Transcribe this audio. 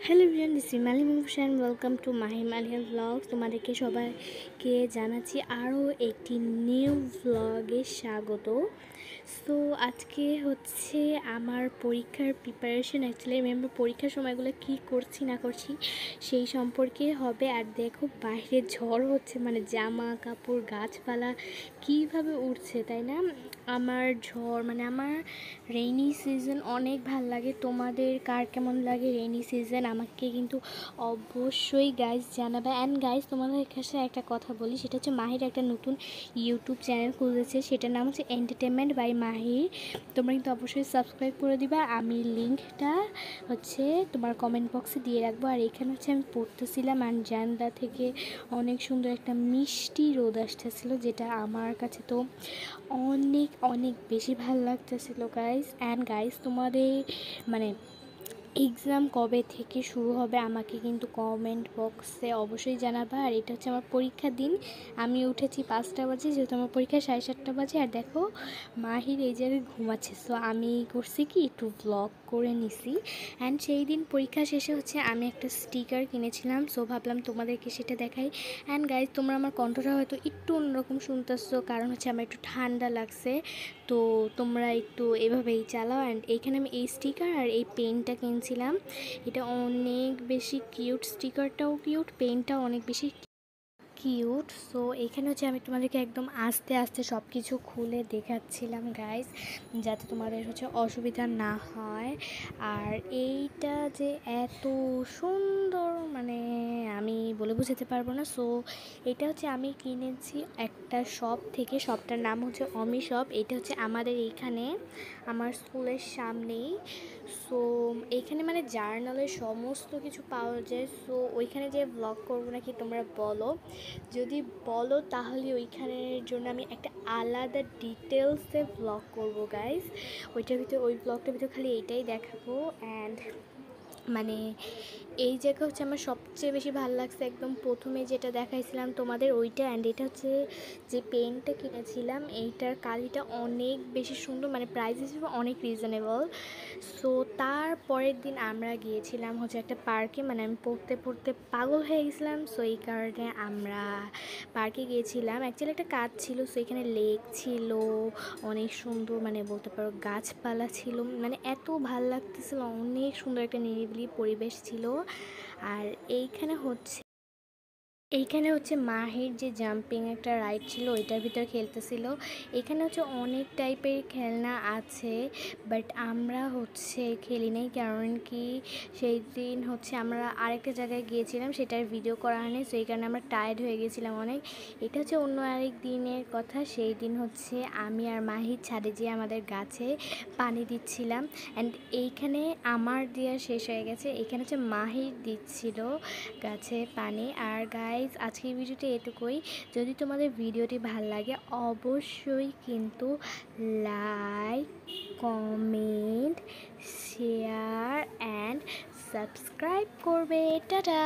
Hello everyone, this is Malim Hossain. Welcome to Mahim Aliya blogs. তোমাদেরকে সবাইকে জানাচ্ছি আরও একটি নিউ ব্লগে স্বাগত। সো আজকে হচ্ছে আমার পরীক্ষার প্রিপারেশন। অ্যাকচুয়ালি আমি আমার পরীক্ষার সময়গুলো কী করছি না করছি সেই সম্পর্কে হবে। আর দেখো বাইরে ঝড় হচ্ছে, মানে জামা কাপড় গাছপালা কীভাবে উঠছে, তাই না? আমার ঝড় মানে আমার রেইনি সিজন অনেক ভাল লাগে। তোমাদের কার কেমন লাগে রেইনি সিজন আমাকে কিন্তু অবশ্যই গাইজ জানাবে। অ্যান্ড গাইজ তোমাদের কাছে একটা কথা বলি, সেটা হচ্ছে মাহির একটা নতুন ইউটিউব চ্যানেল খুলেছে, সেটার নাম হচ্ছে এন্টারটেনমেন্ট বাই মাহির। তোমরা কিন্তু অবশ্যই সাবস্ক্রাইব করে দিবা। আমি লিঙ্কটা হচ্ছে তোমার কমেন্ট বক্সে দিয়ে রাখবো। আর এখানে হচ্ছে আমি পড়তেছিলাম অ্যান্ড জানলা থেকে অনেক সুন্দর একটা মিষ্টি রোদ আসতেছিলো, যেটা আমার কাছে তো অনেক অনেক বেশি ভালো লাগতেছিলো গাইজ। অ্যান্ড গাইজ তোমাদের মানে এক্সাম কবে থেকে শুরু হবে আমাকে কিন্তু কমেন্ট বক্সে অবশ্যই জানাবা। আর এটা হচ্ছে আমার পরীক্ষার দিন। আমি উঠেছি 5টা বাজে, যেহেতু আমার পরীক্ষা 7:30 বাজে। আর দেখো মাহির এই জায়গায় ঘুমাচ্ছে, সো আমি করছি কি একটু ব্লগ করে নিছি। অ্যান্ড সেই দিন পরীক্ষা শেষে হচ্ছে আমি একটা স্টিকার কিনেছিলাম, সো ভাবলাম তোমাদেরকে সেটা দেখাই। অ্যান্ড গাইজ তোমরা আমার কণ্ঠটা হয়তো একটু অন্যরকম শুনতেছো, কারণ হচ্ছে আমার একটু ঠান্ডা লাগছে, তো তোমরা একটু এভাবেই চালাও। অ্যান্ড এইখানে আমি এই স্টিকার আর এই পেনটা কিনছিলাম, এটা অনেক বেশি কিউট। স্টিকারটাও কিউট, পেনটাও অনেক বেশি কিউট। সো এখানে হচ্ছে আমি তোমাদেরকে একদম আস্তে আস্তে সব কিছু খুলে দেখাচ্ছিলাম গাইজ, যাতে তোমাদের হচ্ছে অসুবিধা না হয়। আর এইটা যে এত সুন্দর মানে আমি বলে বোঝাতে পারবো না। সো এটা হচ্ছে আমি কিনেছি একটা শপ থেকে, শপটার নাম হচ্ছে অমি শপ। এটা হচ্ছে আমাদের এইখানে আমার স্কুলের সামনেই। সো এইখানে মানে জার্নালের সমস্ত কিছু পাওয়া যায়। সো ওইখানে যে ব্লগ করবো নাকি তোমরা বলো, যদি বলো তাহলে ওইখানের জন্য আমি একটা আলাদা ডিটেলসে ব্লগ করবো গাইজ। ওই ব্লগটার ভিতরে খালি এইটাই দেখাবো। অ্যান্ড মানে এই জায়গা হচ্ছে আমার সবচেয়ে বেশি ভালো লাগছে, একদম প্রথমে যেটা দেখাইছিলাম তোমাদের ওইটা। অ্যান্ড এটা হচ্ছে যে পেনটা কিনেছিলাম, এইটার কালিটা অনেক বেশি সুন্দর, মানে প্রাইস হিসেবে অনেক রিজনেবল। সো তার পরের দিন আমরা গিয়েছিলাম হচ্ছে একটা পার্কে, মানে আমি পড়তে পড়তে পাগল হয়ে গেছিলাম, সো এই কারণে আমরা পার্কে গিয়েছিলাম। অ্যাকচুয়ালি একটা কাজ ছিল, সো এখানে লেক ছিল অনেক সুন্দর, মানে বলতে পারো গাছপালা ছিল, মানে এত ভাল লাগতেছিল, অনেক সুন্দর একটা নিরিবিলি পরিবেশ ছিল। আর এইখানে হচ্ছে মাহির যে জাম্পিং একটা রাইড ছিল ওইটার ভিতরে খেলতেছিল। এখানে হচ্ছে অনেক টাইপের খেলনা আছে, বাট আমরা হচ্ছে খেলি নাই, কারণ কি সেই দিন হচ্ছে আমরা আরেকটা জায়গায় গিয়েছিলাম, সেটার ভিডিও করা হয়নি, সেই কারণে আমরা টায়ার্ড হয়ে গেছিলাম অনেক। এটা হচ্ছে অন্য আরেক দিনের কথা। সেই দিন হচ্ছে আমি আর মাহির ছাদে যেয়ে আমাদের গাছে পানি দিচ্ছিলাম। অ্যান্ড এইখানে আমার দেওয়া শেষ হয়ে গেছে, এখানে হচ্ছে মাহির দিচ্ছিল গাছে পানি। আর গাইজ আজকের ভিডিওটি এটুকুই। যদি তোমাদের ভিডিওটি ভালো লাগে অবশ্যই কিন্তু like, comment, share and subscribe করবে। টাটা।